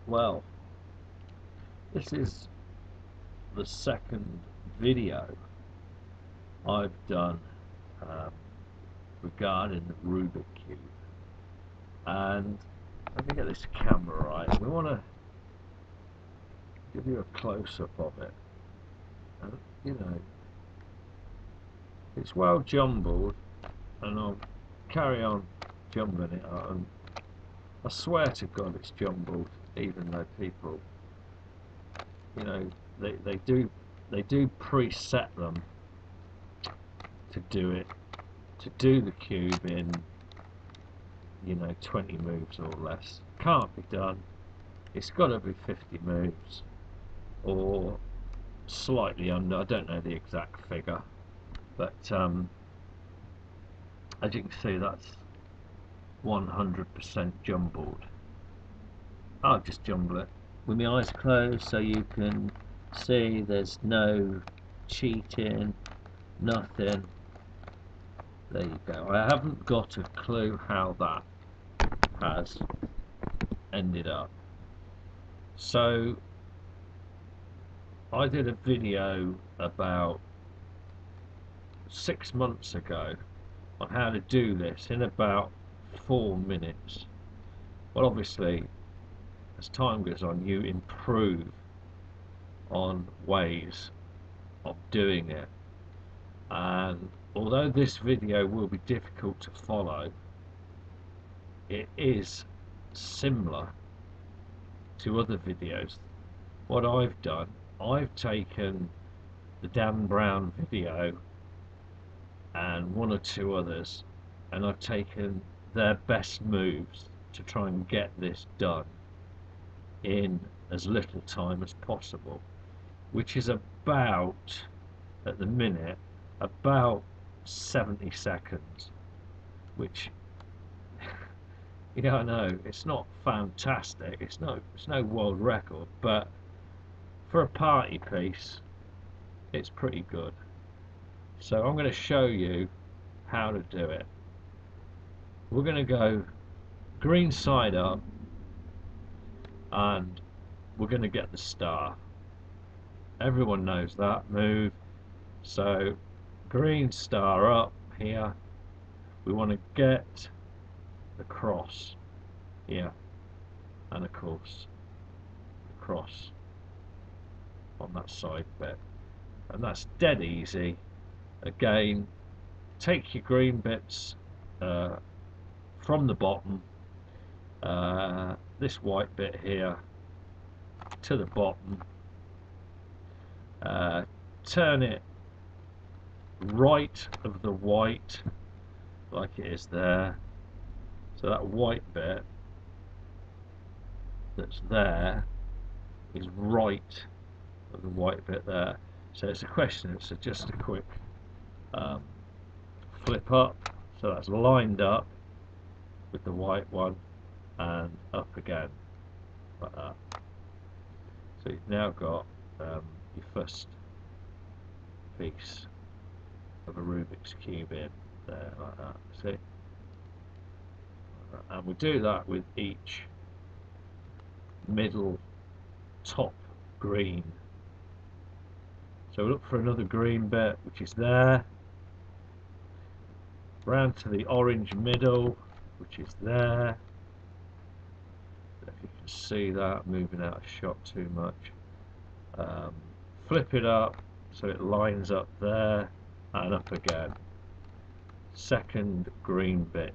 Well, this is the second video I've done um, regarding the Rubik Cube. And let me get this camera right. We want to give you a close-up of it. And, you know, it's well jumbled, and I'll carry on jumbling it out. And I swear to God, it's jumbled, even though people, you know, they do preset them to do the cube in, you know, 20 moves or less. Can't be done. It's got to be 50 moves or slightly under. I don't know the exact figure, but as you can see, that's 100% jumbled. I'll just jumble it with my eyes closed so you can see there's no cheating, nothing. There you go. I haven't got a clue how that has ended up. So I did a video about 6 months ago on how to do this in about 4 minutes. Well, obviously, as time goes on, you improve on ways of doing it, and although this video will be difficult to follow, it is similar to other videos. What I've done, I've taken the Dan Brown video and one or two others, and I've taken their best moves to try and get this done in as little time as possible, which is about, at the minute, about 70 seconds, which, I know it's not fantastic, it's no world record, but for a party piece it's pretty good. So I'm going to show you how to do it. We're going to go green side up, and we're going to get the star. Everyone knows that move. So green star up here, we want to get the cross here, and of course the cross on that side bit, and that's dead easy. Again, take your green bits from the bottom, this white bit here to the bottom, turn it right of the white like it is there, so that white bit that's there is right of the white bit there. So it's a question, it's just a quick flip up, so that's lined up with the white one, and up again like that. So you've now got your first piece of a Rubik's Cube in there like that, see? And we do that with each middle top green. So we look for another green bit which is there, round to the orange middle which is there. If you can see that, moving out of shot too much. Flip it up so it lines up there, and up again. Second green bit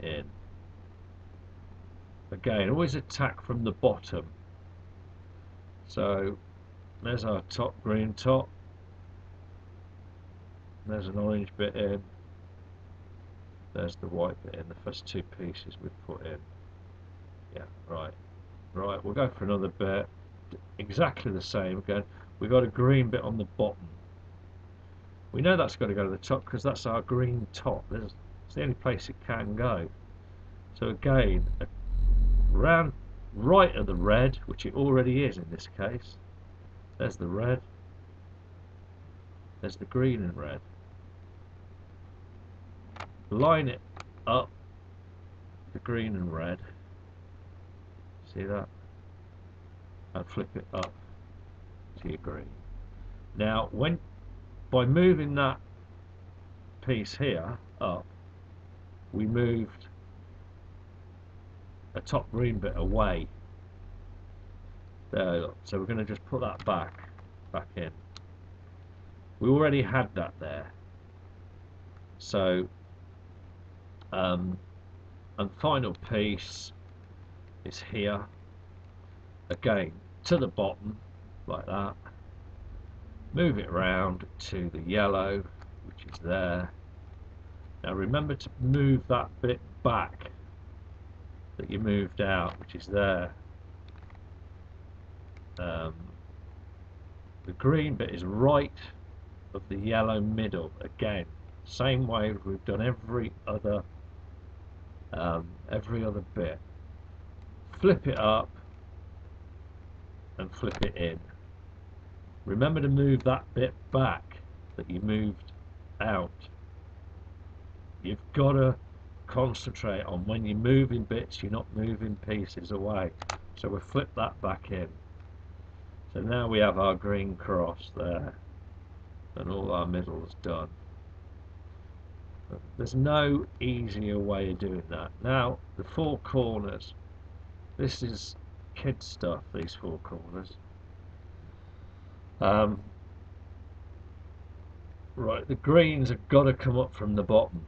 in. Again, always attack from the bottom. So there's our top green top. There's an orange bit in. There's the white bit in, the first two pieces we've put in. Yeah, right. Right, we'll go for another bit. Exactly the same again. We've got a green bit on the bottom. We know that's got to go to the top because that's our green top. It's the only place it can go. So again, round right of the red, which it already is in this case. There's the red. There's the green and red. Line it up, the green and red. See that? and flip it up to your green. Now, by moving that piece here up, we moved a top green bit away. There, look. So we're going to just put that back in. We already had that there. So, and final piece is here. Again, to the bottom, like that. Move it round to the yellow, which is there. Now remember to move that bit back that you moved out, which is there. The green bit is right of the yellow middle. Again, same way we've done every other bit. Flip it up and flip it in. Remember to move that bit back that you moved out. You've got to concentrate on when you're moving bits, you're not moving pieces away. So we'll flip that back in. So now we have our green cross there, and all our middle's done. There's no easier way of doing that. Now, the four corners. This is kid stuff, these four corners. Right, the greens have got to come up from the bottom.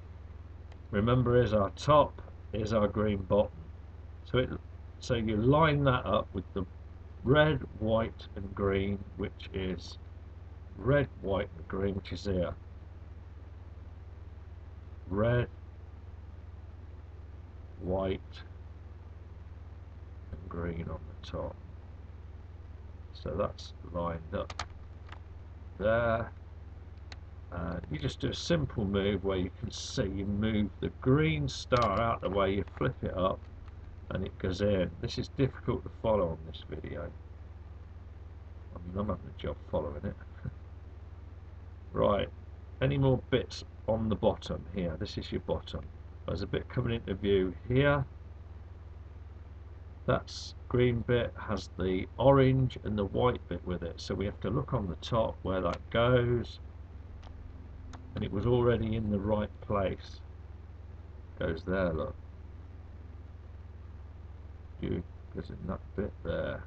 Remember, here's our top, here's our green bottom. So you line that up with the red, white and green, which is red, white and green, which is here. Red, white and green on the top. So that's lined up there. You just do a simple move where you can see you move the green star out the way, you flip it up and it goes in. This is difficult to follow on this video. I mean, I'm having a job following it. Right, any more bits on the bottom here? This is your bottom. There's a bit coming into view here. That's green bit has the orange and the white bit with it, so we have to look on the top where that goes, and it was already in the right place. Goes there, look. Goes in that bit there.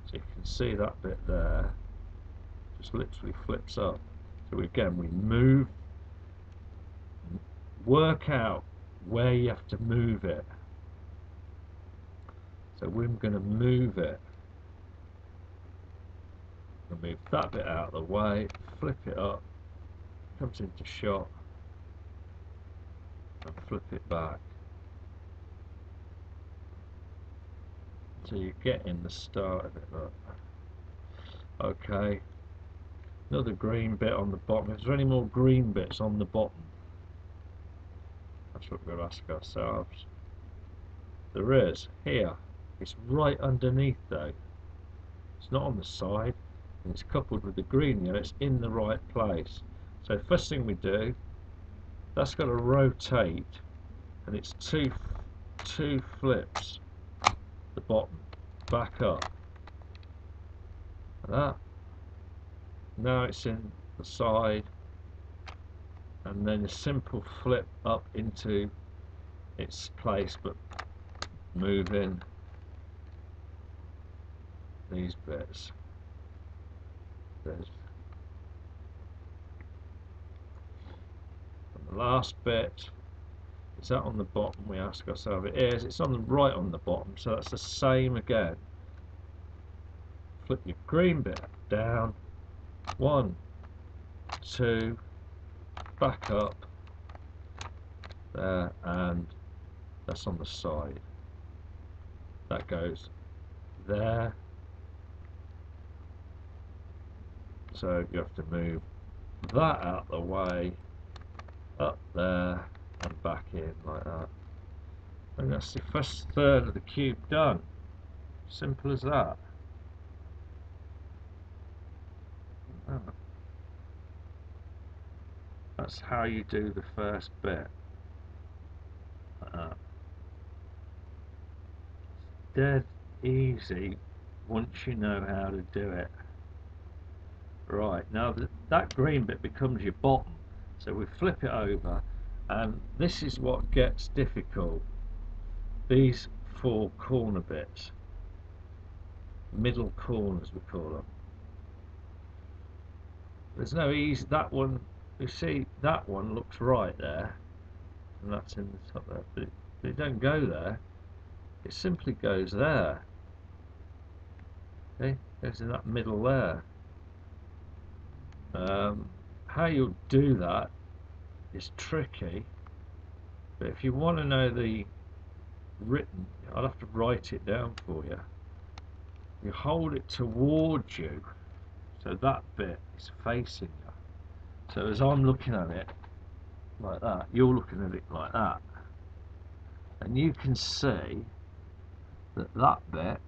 So you can see that bit there. Just literally flips up. So again, we move, work out where you have to move it. So we're going to move it. We'll move that bit out of the way, flip it up, comes into shot, and flip it back. So you're getting the start of it, look. Okay. Another green bit on the bottom. Is there any more green bits on the bottom? That's what we're going to ask ourselves. There is, here. It's right underneath though. It's not on the side. And it's coupled with the green here. It's in the right place. So first thing we do, that's got to rotate, and it's two flips. The bottom, back up. Like that. Now it's in the side, and then a simple flip up into its place, but moving these bits. There's the last bit. Is that on the bottom? We ask ourselves. It is. It's on the right on the bottom, so that's the same again. Flip your green bit down. 1, 2, back up there, and that's on the side. That goes there. So you have to move that out the way, up there, and back in like that. And that's the first third of the cube done. Simple as that. That's how you do the first bit. Dead easy once you know how to do it. Right, now that green bit becomes your bottom, so we flip it over, and this is what gets difficult. These four corner bits, middle corners we call them. There's no easy, that one, you see, that one looks right there, and that's in the top there, but it don't go there, it simply goes there. Okay, goes in that middle there. How you'll do that is tricky, but if you want to know the written, I'll have to write it down for you. You hold it towards you, so that bit is facing you. So as I'm looking at it like that, you're looking at it like that, and you can see that that bit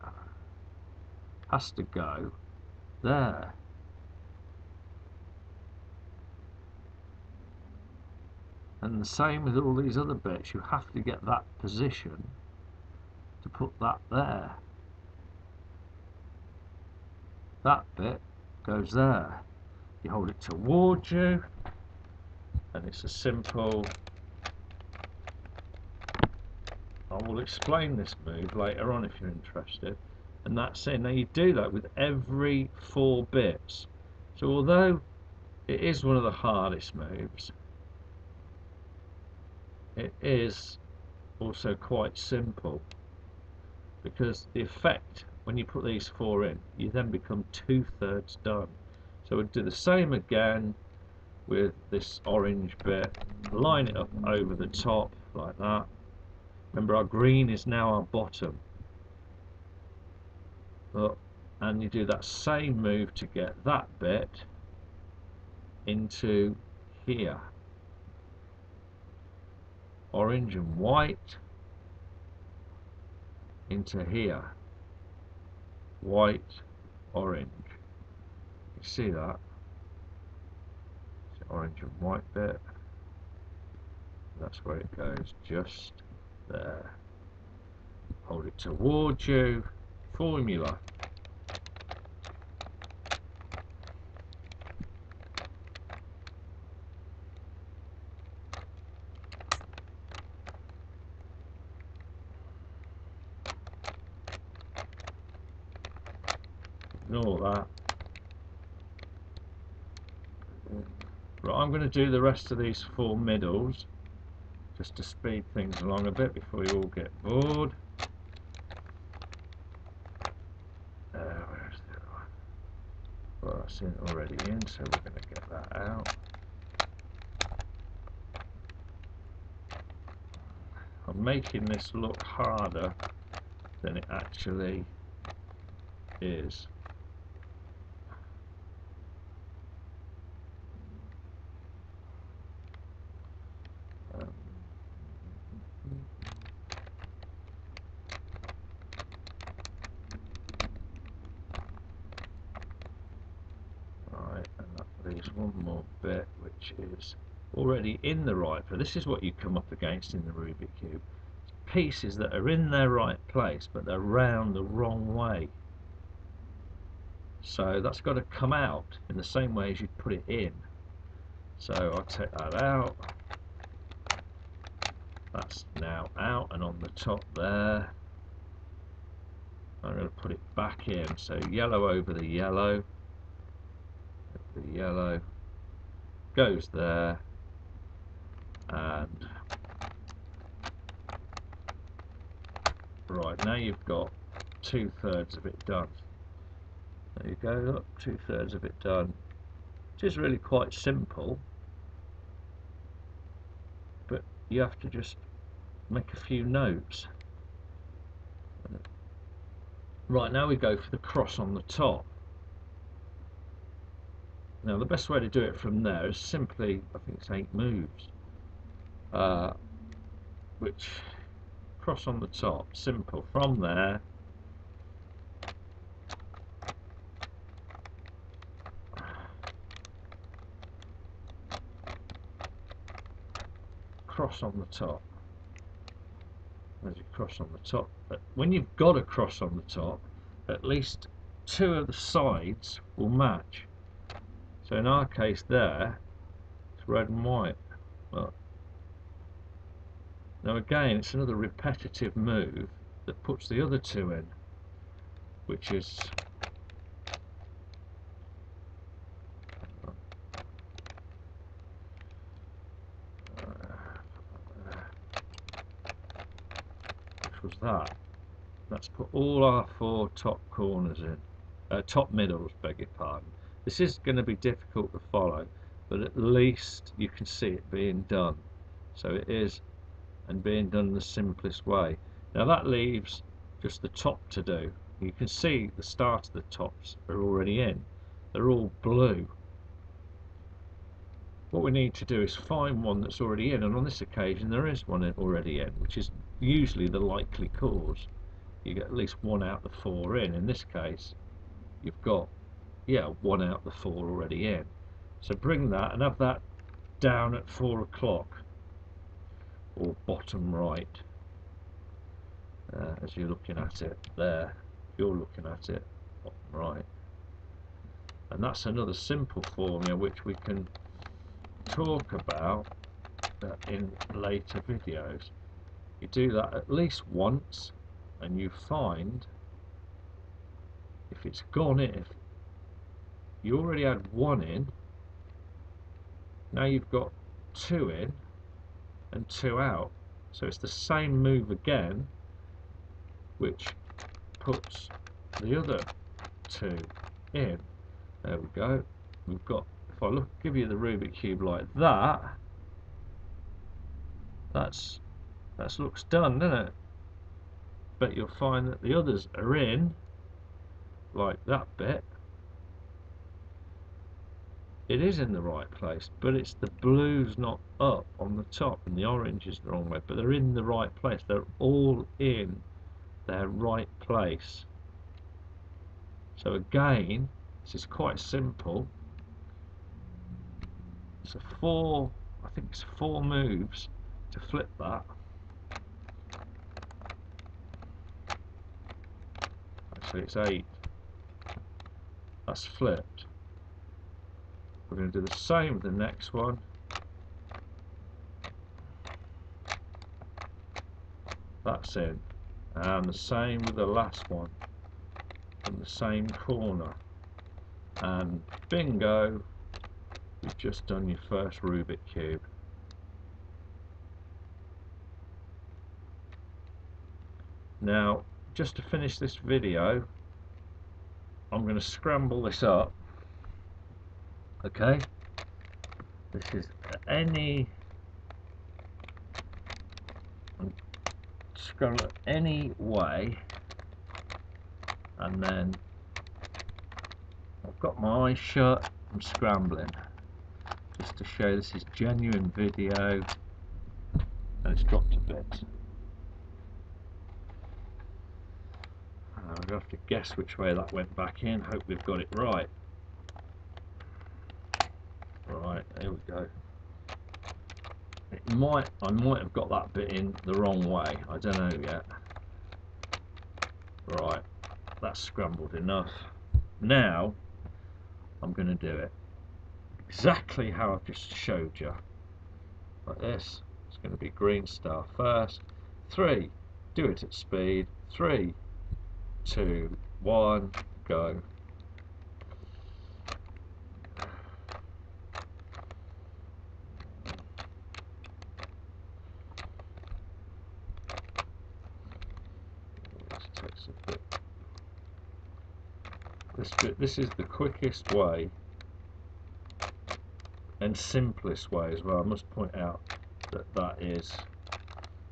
has to go there. And the same with all these other bits, you have to get that position to put that there. That bit goes there. You hold it towards you, and it's a simple, I will explain this move later on if you're interested, and that's it. Now you do that with every four bits. So although it is one of the hardest moves, it is also quite simple, because the effect when you put these four in, you then become 2/3 done. So we'll do the same again with this orange bit, line it up over the top like that. Remember, our green is now our bottom. Look, and you do that same move to get that bit into here. Orange and white into here. White, orange. You see that? It's the orange and white bit. That's where it goes, just there. Hold it towards you. Formula. Ignore that. Right, I'm going to do the rest of these four middles just to speed things along a bit before you all get bored. Where's the other one? Well, that's in already in, so we're going to get that out. I'm making this look harder than it actually is. Right, and that leaves one more bit which is already in the right place. This is what you come up against in the Rubik Cube. Pieces that are in their right place but they're round the wrong way. So that's got to come out in the same way as you'd put it in. So I'll take that out. That's now out and on the top there. I'm going to put it back in. So yellow over the yellow. The yellow goes there. And right, now you've got 2/3 of it done. There you go, look, 2/3 of it done. Which is really quite simple, but you have to just make a few notes. Right, now we go for the cross on the top. Now the best way to do it from there is simply, I think it's 8 moves, which cross on the top, simple. From there, cross on the top. There's a cross on the top. But when you've got a cross on the top, at least 2 of the sides will match. So in our case there, it's red and white. Well, now again, it's another repetitive move that puts the other 2 in, which is that. Let's put all our 4 top corners in, top middles, beg your pardon. This is going to be difficult to follow, but at least you can see it being done. So it is, and being done the simplest way. Now that leaves just the top to do. You can see the start of the tops are already in. They're all blue. What we need to do is find one that's already in, and on this occasion there is one already in, which is usually the likely cause. You get at least 1 out of the 4 in. In this case, you've got, yeah, 1 out of the 4 already in. So bring that and have that down at 4 o'clock, or bottom right, as you're looking at it there. You're looking at it bottom right, and that's another simple formula which we can talk about in later videos. You do that at least once and you find if it's gone in. If you already had 1 in, now you've got 2 in and 2 out, so it's the same move again, which puts the other 2 in. There we go. We've got, if I give you the Rubik cube like that, that looks done, doesn't it? But you'll find that the others are in, like that bit. It is in the right place, but it's the blue's not up on the top and the orange is the wrong way, but they're in the right place. They're all in their right place. So again, this is quite simple. So I think it's 4 moves to flip that. Actually it's 8. That's flipped. We're going to do the same with the next one. That's in. And the same with the last one. From the same corner. And bingo, you've just done your first Rubik cube. Now, just to finish this video, I'm going to scramble this up. Okay, this is scramble it any way, and then I've got my eyes shut. I'm scrambling just to show this is genuine video, and it's dropped a bit. I'm going to have to guess which way that went back in. Hope we've got it right. Right, there we go. I might have got that bit in the wrong way. I don't know yet. Right, that's scrambled enough. Now I'm going to do it exactly how I've just showed you. Like this. It's going to be green star first. 3. Do it at speed. 3, 2, 1, go. This is the quickest way and simplest way as well. I must point out that is,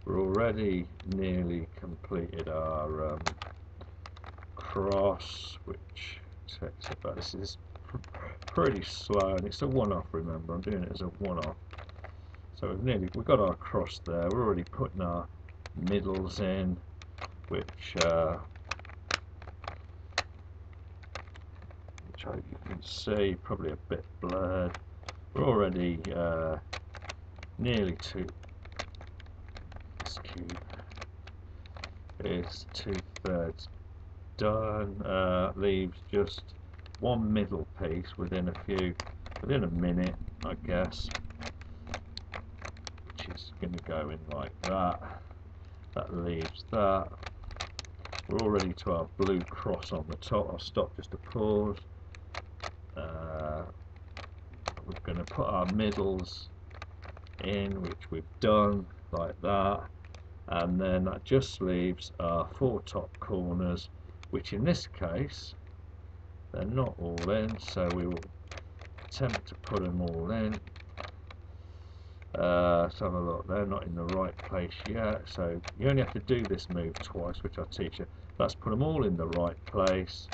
we're already nearly completed our cross, which takes about, this is pretty slow, and it's a one-off, remember, I'm doing it as a one-off. So we've got our cross there. We're already putting our middles in, which I hope you can see, probably a bit blurred. We're already nearly to, this cube is 2/3 done. Leaves just one middle piece within a minute, I guess, which is going to go in like that. That leaves that. We're all ready to our blue cross on the top. I'll stop just to pause. We're going to put our middles in, which we've done like that, and then that just leaves our 4 top corners, which in this case they're not all in, so we will attempt to put them all in. Let's have a look. They're not in the right place yet, so you only have to do this move twice, which I'll teach you. Let's put them all in the right place,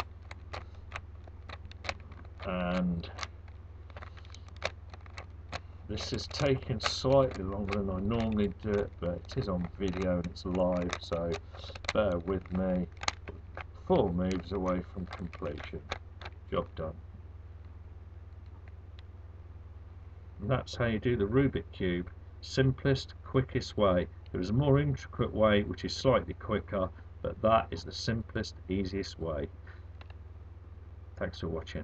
and this is taking slightly longer than I normally do it, but it is on video and it's live, so bear with me. 4 moves away from completion. Job done. And that's how you do the Rubik Cube. Simplest, quickest way. There is a more intricate way which is slightly quicker, but that is the simplest, easiest way. Thanks for watching.